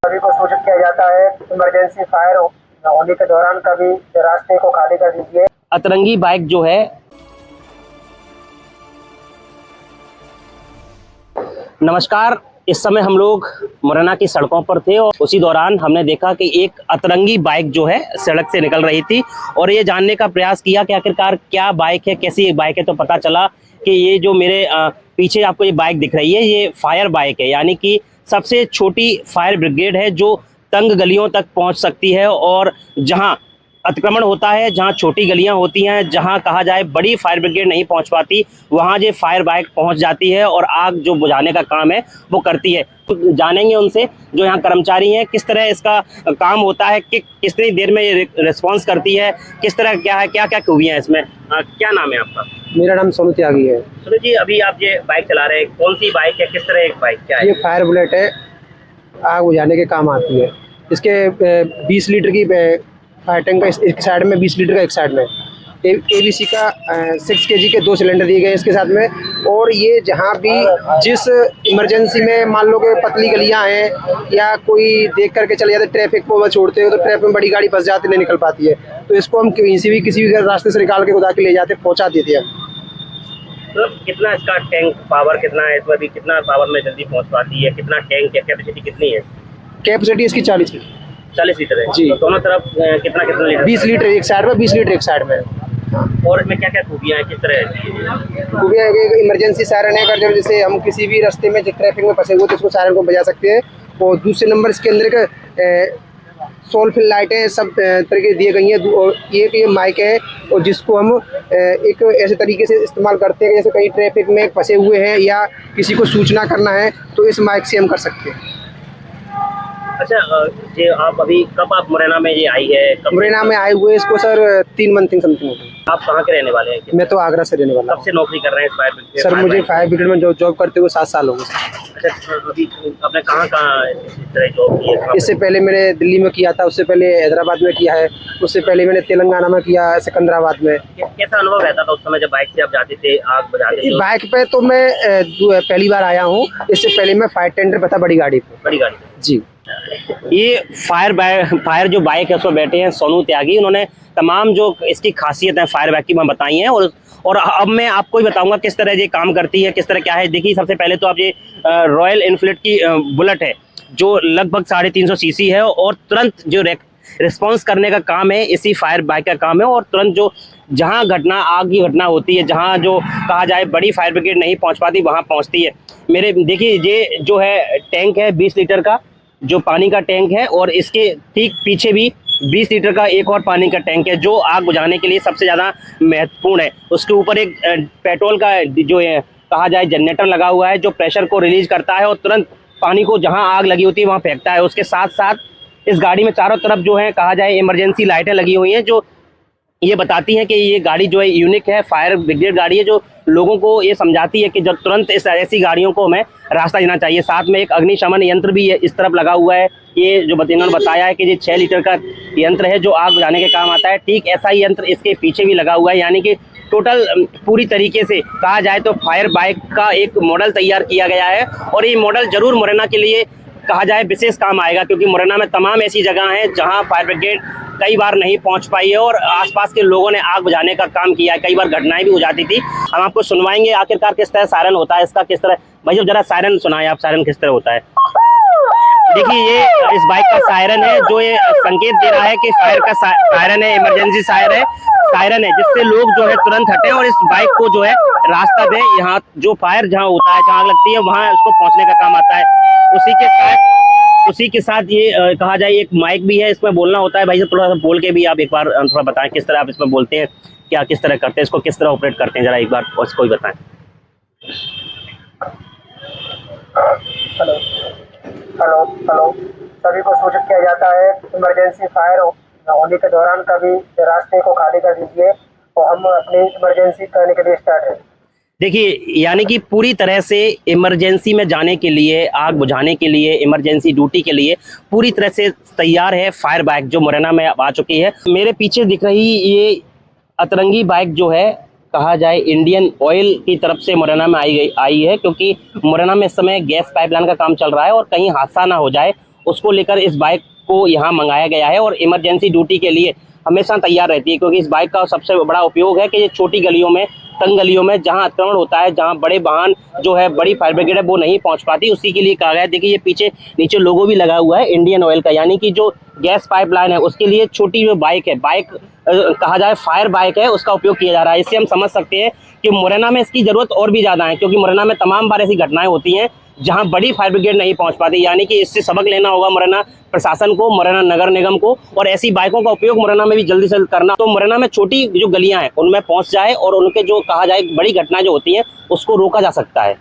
सभी को सूचित किया जाता है। इमरजेंसी फायर होने के दौरान कभी रास्ते को खाली कर दीजिए। अतरंगी बाइक जो है, नमस्कार। इस समय हम लोग मुरैना की सड़कों पर थे और उसी दौरान हमने देखा कि एक अतरंगी बाइक जो है सड़क से निकल रही थी और ये जानने का प्रयास किया कि आखिरकार क्या बाइक है, कैसी बाइक है। तो पता चला कि ये जो मेरे पीछे आपको ये बाइक दिख रही है, ये फायर बाइक है, यानी कि सबसे छोटी फायर ब्रिगेड है जो तंग गलियों तक पहुंच सकती है और जहां अतिक्रमण होता है, जहां छोटी गलियां होती हैं, जहां कहा जाए बड़ी फायर ब्रिगेड नहीं पहुंच पाती, वहां ये फायर बाइक पहुंच जाती है और आग जो बुझाने का काम है वो करती है। तो जानेंगे उनसे जो यहाँ कर्मचारी हैं किस तरह इसका काम होता है, कि कितनी देर में ये रिस्पॉन्स करती है, किस तरह क्या है, क्या क्या खूबियाँ हैं इसमें। क्या नाम है आपका? मेरा नाम सोनू त्यागी है। सुनो जी, अभी आप ये बाइक चला रहे हैं, कौन सी बाइक है, किस तरह एक बाइक क्या है? ये फायर बुलेट है, आग बुझाने के काम आती है। इसके 20 लीटर की फायर टैंक का एक साइड में, 20 लीटर का एक साइड में, ABC का 6 kg के 2 सिलेंडर दिए गए इसके साथ में। और ये जहाँ भी जिस इमरजेंसी में मान लो कि पतली गलियाँ हैं या कोई देख करके चले जाते, ट्रैफिक को वह छोड़ते हो तो ट्रैफिक में बड़ी गाड़ी फंस जाती, नहीं निकल पाती है, तो इसको हम किसी भी रास्ते से निकाल के उड़ा के ले जाते, पहुँचा देते हैं। तो कितना इसका टैंक पावर कितना है, इसमें भी कितना पावर में जल्दी पहुँच पाती है, कितना टैंक है, कैपेसिटी कितनी है? कैपेसिटी इसकी 40 लीटर 40 लीटर है जी। तो दोनों तरफ कितना कितना लीटर? 20 लीटर एक साइड में, 20 लीटर एक साइड में। और इसमें क्या क्या खूबियाँ हैं, किस तरह है? इमरजेंसी सायरन है, अगर जैसे हम किसी भी रास्ते में ट्रैफिक में फंसे हुए तो उसको सायरन को बजा सकते हैं। और दूसरे नंबर इसके अंदर का सोल फिल लाइटें सब तरह की दिए गई हैं। और ये माइक है और जिसको हम एक ऐसे तरीके से इस्तेमाल करते हैं जैसे कहीं ट्रैफिक में फंसे हुए हैं या किसी को सूचना करना है तो इस माइक से हम कर सकते हैं। अच्छा, ये आप अभी कब आप मुरैना में ये आई है? मुरैना में आए हुए इसको सर 3 मंथ समथिंग हो गए। आप कहाँ के रहने वाले हैं? मैं तो आगरा से रहने वाला कब से नौकरी कर रहे हैं इस फायर ब्रिगेड? सर मुझे फायर ब्रिगेड में जॉब करते हुए 7 साल हो गए। अच्छा, अभी आपने कहाँ कहाँ इस तरह जॉब की है? इससे पहले मैंने दिल्ली में किया था, उससे पहले हैदराबाद में किया है, उससे पहले मैंने तेलंगाना में किया, सिकंदराबाद में। कैसा अनुभव रहता था उस समय जब बाइक से आप जाते थे, आग बुझाते थे? बाइक पे तो मैं पहली बार आया हूँ, इससे पहले मैं फायर टेंडर पे था बड़ी गाड़ी पे। बड़ी गाड़ी जी। ये फायर जो बाइक है उसमें बैठे हैं सोनू त्यागी। उन्होंने तमाम जो इसकी खासियत है फायर बाइक की वहाँ बताई हैं और अब मैं आपको ही बताऊंगा किस तरह ये काम करती है, किस तरह क्या है। देखिए, सबसे पहले तो आप ये रॉयल एनफील्ड की बुलेट है जो लगभग 350 सीसी है और तुरंत जो रिस्पॉन्स करने का काम है इसी फायर बाइक का काम है। और तुरंत जो जहाँ आग की घटना होती है, जहाँ जो कहा जाए बड़ी फायर ब्रिगेड नहीं पहुँच पाती, वहाँ पहुँचती है। मेरे देखिए, ये जो है टैंक है 20 लीटर का जो पानी का टैंक है और इसके ठीक पीछे भी 20 लीटर का एक और पानी का टैंक है जो आग बुझाने के लिए सबसे ज़्यादा महत्वपूर्ण है। उसके ऊपर एक पेट्रोल का जो है कहा जाए जनरेटर लगा हुआ है जो प्रेशर को रिलीज करता है और तुरंत पानी को जहां आग लगी होती है वहां फेंकता है। उसके साथ साथ इस गाड़ी में चारों तरफ जो है कहा जाए इमरजेंसी लाइटें लगी हुई हैं जो ये बताती हैं कि ये गाड़ी जो है यूनिक है, फायर ब्रिगेड गाड़ी है जो लोगों को ये समझाती है कि जब तुरंत ऐसी गाड़ियों को हमें रास्ता देना चाहिए। साथ में एक अग्निशमन यंत्र भी इस तरफ लगा हुआ है। ये जो इन्होंने बताया है कि ये 6 लीटर का यंत्र है जो आग बुझाने के काम आता है, ठीक ऐसा ही यंत्र इसके पीछे भी लगा हुआ है। यानी कि टोटल पूरी तरीके से कहा जाए तो फायर बाइक का एक मॉडल तैयार किया गया है और ये मॉडल जरूर मुरैना के लिए कहा जाए विशेष काम आएगा, क्योंकि मुरैना में तमाम ऐसी जगह हैं जहां फायर ब्रिगेड कई बार नहीं पहुंच पाई है और आसपास के लोगों ने आग बुझाने का काम किया है। कई बार घटनाएं भी हो जाती थी। हम आपको सुनवाएंगे आखिरकार किस तरह सायरन होता है इसका, किस तरह। भाई जब जरा सायरन सुनाए आप, सायरन किस तरह होता है? देखिए, ये इस बाइक का सायरन है जो ये संकेत दे रहा है कि फायर का सायरन है, इमरजेंसी सायरन है जिससे लोग जो है तुरंत हटें और इस बाइक को जो है रास्ता दें। यहाँ जो फायर जहाँ होता है, जहाँ लगती है, वहाँ उसको पहुँचने का काम आता है। उसी के साथ ये कहा जाए एक माइक भी है, इसमें बोलना होता है। भाई साहब थोड़ा सा बोल के भी आप एक बार थोड़ा बताएं किस तरह आप इसमें बोलते हैं, क्या किस तरह करते हैं, इसको किस तरह ऑपरेट करते हैं, जरा एक बार उसको ही बताएं। हेलो हेलो हेलो, सभी को सूचित किया जाता है इमरजेंसी फायर होने के दौरान कभी रास्ते को खाली कर दीजिए और हम अपनी इमरजेंसी करने के लिए स्टार्ट है। देखिए, यानी कि पूरी तरह से इमरजेंसी में जाने के लिए, आग बुझाने के लिए, इमरजेंसी ड्यूटी के लिए पूरी तरह से तैयार है फायर बाइक जो मुरैना में आ चुकी है। मेरे पीछे दिख रही ये अतरंगी बाइक जो है कहा जाए इंडियन ऑयल की तरफ से मुरैना में आई है, क्योंकि मुरैना में इस समय गैस पाइपलाइन का काम चल रहा है और कहीं हादसा ना हो जाए उसको लेकर इस बाइक को यहाँ मंगाया गया है और इमरजेंसी ड्यूटी के लिए हमेशा तैयार रहती है, क्योंकि इस बाइक का सबसे बड़ा उपयोग है कि ये छोटी गलियों में, तंग गलियों में जहां अतिक्रमण होता है, जहां बड़े वाहन जो है, बड़ी फायर ब्रिगेड है वो नहीं पहुंच पाती, उसी के लिए कहा गया है। देखिए ये पीछे नीचे लोगो भी लगा हुआ है इंडियन ऑयल का, यानी कि जो गैस पाइपलाइन है उसके लिए छोटी जो बाइक है, बाइक कहा जाए फायर बाइक है, उसका उपयोग किया जा रहा है। इससे हम समझ सकते हैं कि मुरैना में इसकी जरूरत और भी ज्यादा है, क्योंकि मुरैना में तमाम बार ऐसी घटनाएं होती हैं जहां बड़ी फायर ब्रिगेड नहीं पहुंच पाती, यानी कि इससे सबक लेना होगा मुरैना प्रशासन को, मुरैना नगर निगम को, और ऐसी बाइकों का उपयोग मुरैना में भी जल्दी से करना, तो मुरैना में छोटी जो गलियां हैं उनमें पहुंच जाए और उनके जो कहा जाए बड़ी घटना जो होती हैं उसको रोका जा सकता है।